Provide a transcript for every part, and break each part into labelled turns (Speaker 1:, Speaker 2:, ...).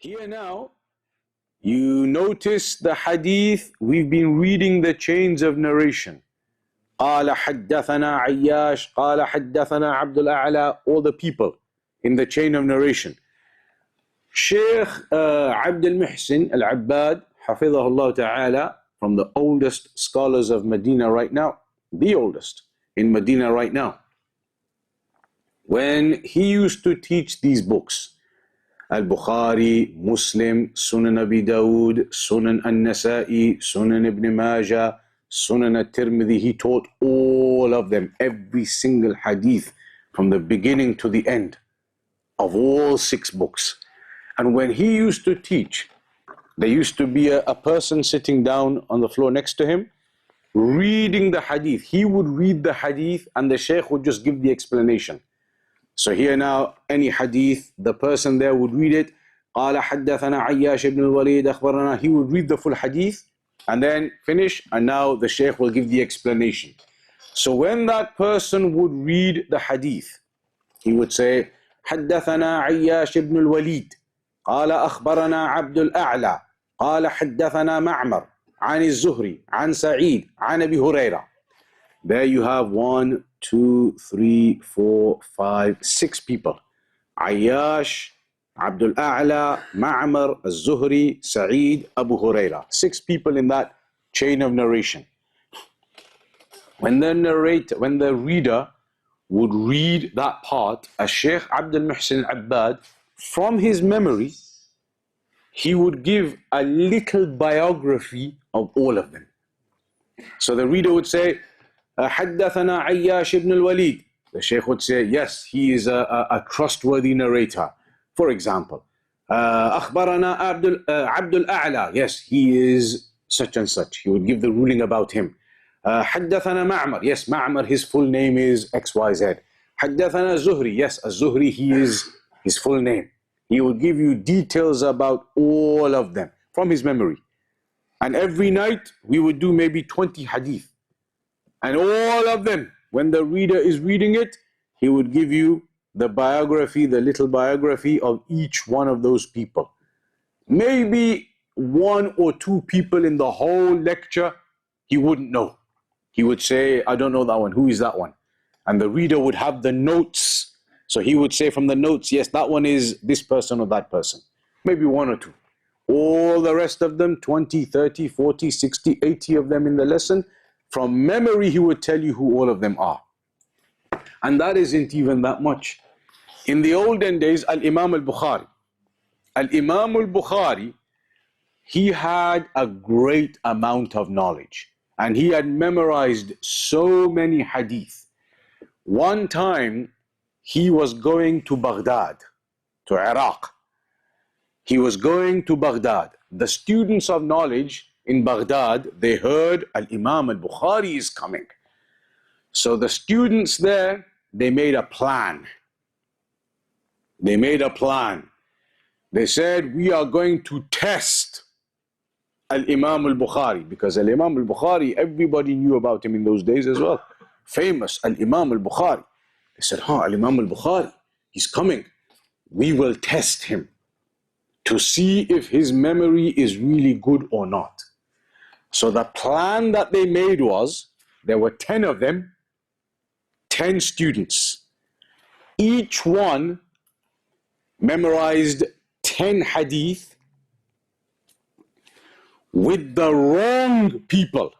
Speaker 1: Here now, you notice the hadith, we've been reading the chains of narration. قال حدثنا عياش قال حدثنا عبد الأعلى, all the people in the chain of narration. Sheikh Abd al-Muhsin al-Abbad, hafidhahullah ta'ala, from the oldest scholars of Medina right now, the oldest in Medina right now. When he used to teach these books, al-Bukhari, Muslim, Sunan Abi Dawood, Sunan al-Nasa'i, Sunan Ibn Majah, Sunan al-Tirmidhi, he taught all of them, every single hadith from the beginning to the end of all 6 books. And when he used to teach, there used to be a person sitting down on the floor next to him, reading the hadith. He would read the hadith and the shaykh would just give the explanation. So here now, any hadith, the person there would read it. قال حدثنا عياش بن الوليد أخبرنا. He would read the full hadith and then finish, and now the shaykh will give the explanation. So when that person would read the hadith, he would say, حدثنا عياش بن الوليد قال أخبرنا عبد الأعلى قال حدثنا معمر عن الزهري عن سعيد عن أبي هريرة. There you have 1, 2, 3, 4, 5, 6 people. Ayyash, Abdul A'la, Ma'mar, Al-Zuhri, Sa'id, Abu Huraira. 6 people in that chain of narration. When the reader would read that part, as Sheikh Abdul Muhsin al-Abbad, from his memory, he would give a little biography of all of them. So the reader would say, حدثنا عياش بن الوليد. The Shaykh would say, yes, he is a trustworthy narrator. For example, أخبرنا عبد الأعلى. Yes, he is such and such. He would give the ruling about him. حدثنا معمر. Yes, Ma'mar, his full name is XYZ. حدثنا زهري. Yes, الزهري, he is his full name. He would give you details about all of them from his memory. And every night we would do maybe 20 hadith. And all of them, when the reader is reading it, he would give you the biography, the little biography of each one of those people. Maybe 1 or 2 people in the whole lecture he wouldn't know. He would say, I don't know that one, who is that one? And the reader would have the notes. So he would say from the notes, yes, that one is this person or that person. Maybe 1 or 2. All the rest of them, 20, 30, 40, 60, 80 of them in the lesson, from memory, he would tell you who all of them are. And that isn't even that much. In the olden days, al-Imam al-Bukhari. Al-Imam al-Bukhari, he had a great amount of knowledge. And he had memorized so many hadith. One time, he was going to Baghdad, to Iraq. He was going to Baghdad. The students of knowledge in Baghdad, they heard Al-Imam al-Bukhari is coming. So the students there, they made a plan. They made a plan. They said, we are going to test Al-Imam al-Bukhari, because Al-Imam al-Bukhari, everybody knew about him in those days as well. Famous Al-Imam al-Bukhari. They said, Al-Imam al-Bukhari, he's coming. We will test him to see if his memory is really good or not. So the plan that they made was, there were 10 of them, 10 students. Each one memorized 10 hadith with the wrong people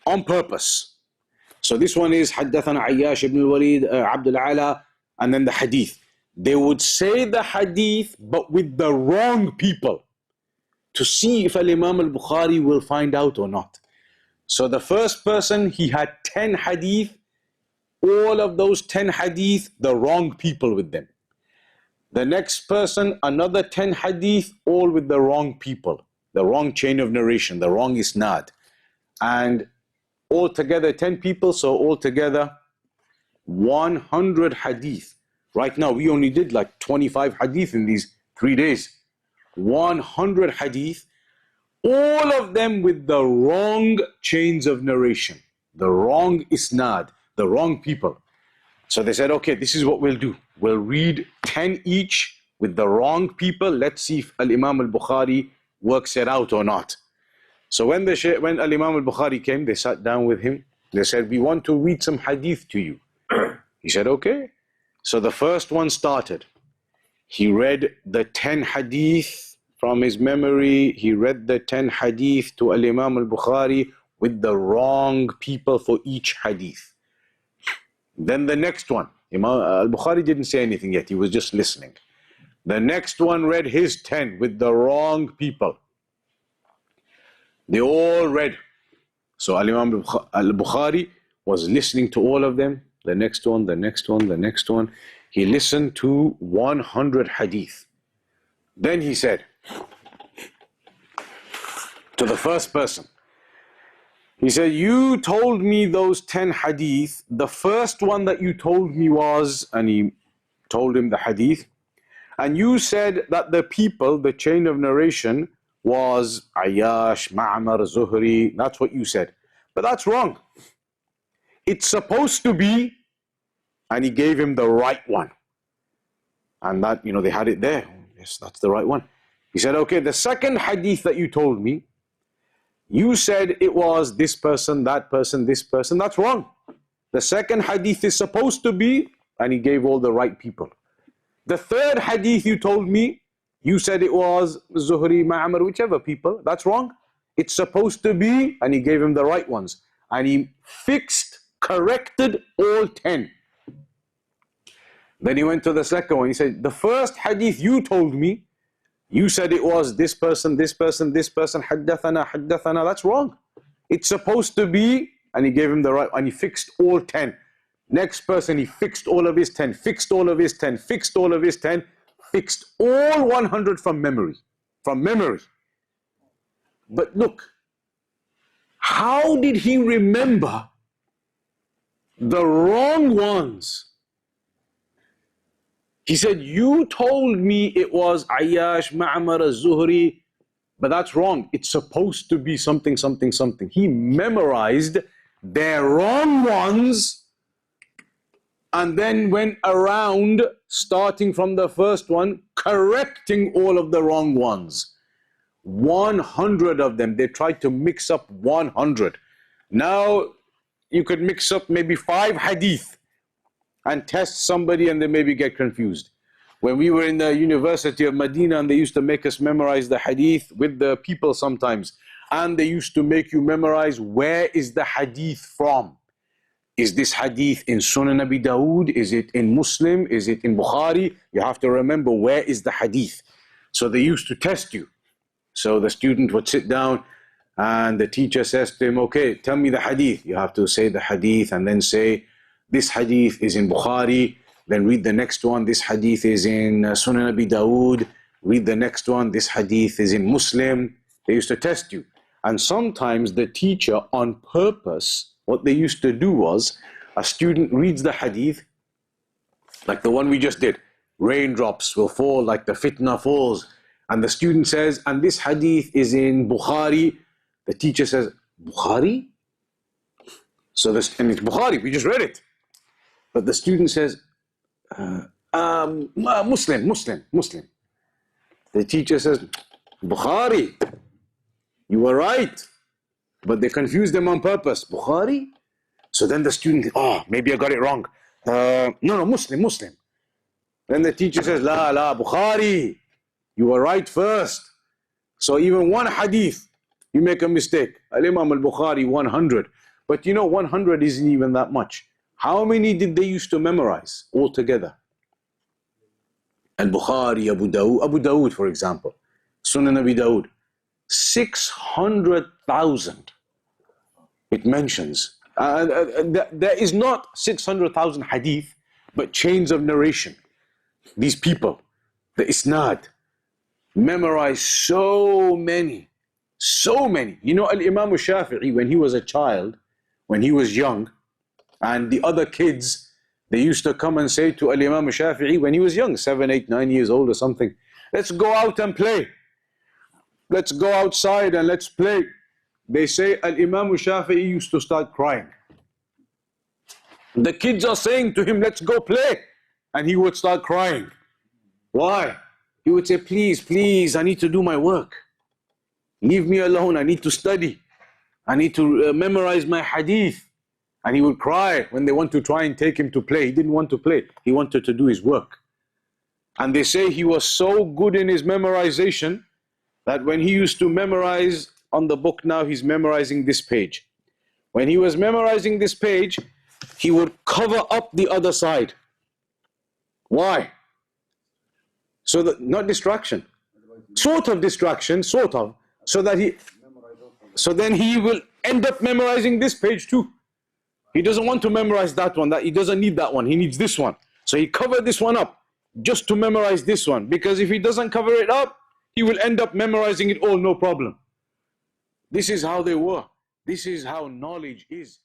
Speaker 1: on purpose. So this one is حدثنا عياش ibn al-Walid, Abd al-Ala, and then the hadith. They would say the hadith but with the wrong people, to see if Al-Imam al-Bukhari will find out or not. So the first person, he had 10 hadith, all of those 10 hadith, the wrong people with them. The next person, another 10 hadith, all with the wrong people, the wrong chain of narration, the wrong isnad. And altogether 10 people, so altogether 100 hadith. Right now, we only did like 25 hadith in these 3 days. 100 hadith, all of them with the wrong chains of narration, the wrong isnad, the wrong people. So they said, okay, this is what we'll do. We'll read 10 each with the wrong people. Let's see if al-Imam al-Bukhari works it out or not. So when al-Imam al-Bukhari came, they sat down with him. They said, we want to read some hadith to you. He said, okay. So the first one started. He read the 10 hadith from his memory. He read the 10 hadith to al-Imam al-Bukhari with the wrong people for each hadith. Then the next one, Imam al-Bukhari didn't say anything yet. He was just listening. The next one read his 10 with the wrong people. They all read. So al-Imam al-Bukhari was listening to all of them. The next one, the next one, the next one. He listened to 100 hadith. Then he said to the first person, he said, you told me those 10 hadith. The first one that you told me was, and he told him the hadith, and you said that the people, the chain of narration, was Ayyash, Ma'mar, Zuhri. That's what you said. But that's wrong. It's supposed to be, and he gave him the right one. And that, they had it there. Yes, that's the right one. He said, okay, the second hadith that you told me, you said it was this person, that person, this person. That's wrong. The second hadith is supposed to be, and he gave all the right people. The third hadith you told me, you said it was Zuhri, Ma'mar, whichever people. That's wrong. It's supposed to be, and he gave him the right ones. And he corrected all 10. Then he went to the second one. He said, the first hadith you told me, you said it was this person, this person, this person, haddathana, haddathana. That's wrong. It's supposed to be, and he gave him the right, and he fixed all 10. Next person, he fixed all of his 10, fixed all of his 10, fixed all of his 10, fixed all 100 from memory. From memory. But look, how did he remember the wrong ones? He said, you told me it was Ayyash, Ma'mar, Zuhri, but that's wrong. It's supposed to be something, something, something. He memorized their wrong ones and then went around, starting from the first one, correcting all of the wrong ones. 100 of them. They tried to mix up 100. Now, you could mix up maybe 5 hadith and test somebody and they maybe get confused. When we were in the University of Medina and they used to make us memorize the hadith with the people sometimes, and they used to make you memorize, where is the hadith from? Is this hadith in Sunan Abi Dawood? Is it in Muslim? Is it in Bukhari? You have to remember, where is the hadith? So they used to test you. So the student would sit down and the teacher says to him, okay, tell me the hadith. You have to say the hadith and then say, this hadith is in Bukhari. Then read the next one. This hadith is in Sunan Abi Dawood. Read the next one. This hadith is in Muslim. They used to test you. And sometimes the teacher, on purpose, what they used to do was, a student reads the hadith, like the one we just did. Raindrops will fall like the fitna falls. And the student says, and this hadith is in Bukhari. The teacher says, Bukhari? And it's Bukhari, we just read it. But the student says, Muslim. The teacher says, Bukhari. You were right. But they confused them on purpose. Bukhari? So then the student, maybe I got it wrong. No, Muslim. Then the teacher says, La, Bukhari. You were right first. So even one hadith, you make a mistake. Al-Imam al-Bukhari, 100. But 100 isn't even that much. How many did they used to memorize altogether? Al-Bukhari, Abu Dawood, for example. Sunan Abi Dawood. 600,000. It mentions. There is not 600,000 hadith, but chains of narration. These people, the isnad, memorize so many. Al-Imam al-Shafi'i, when he was a child, when he was young, and the other kids, they used to come and say to Al-Imam al-Shafi'i when he was young, 7, 8, 9 years old or something, let's go out and play. Let's go outside and let's play. They say Al-Imam al-Shafi'i used to start crying. The kids are saying to him, let's go play. And he would start crying. Why? He would say, please, please, I need to do my work. Leave me alone, I need to study. I need to memorize my hadith. And he would cry when they want to try and take him to play. He didn't want to play, he wanted to do his work. And they say he was so good in his memorization that when he used to memorize on the book, now he's memorizing this page. When he was memorizing this page, he would cover up the other side. Why? So that, not distraction, sort of distraction, sort of, so that so then he will end up memorizing this page too. He doesn't want to memorize that one, that he doesn't need that one, he needs this one. So he covered this one up just to memorize this one, because if he doesn't cover it up, he will end up memorizing it all, no problem. This is how they were. This is how knowledge is.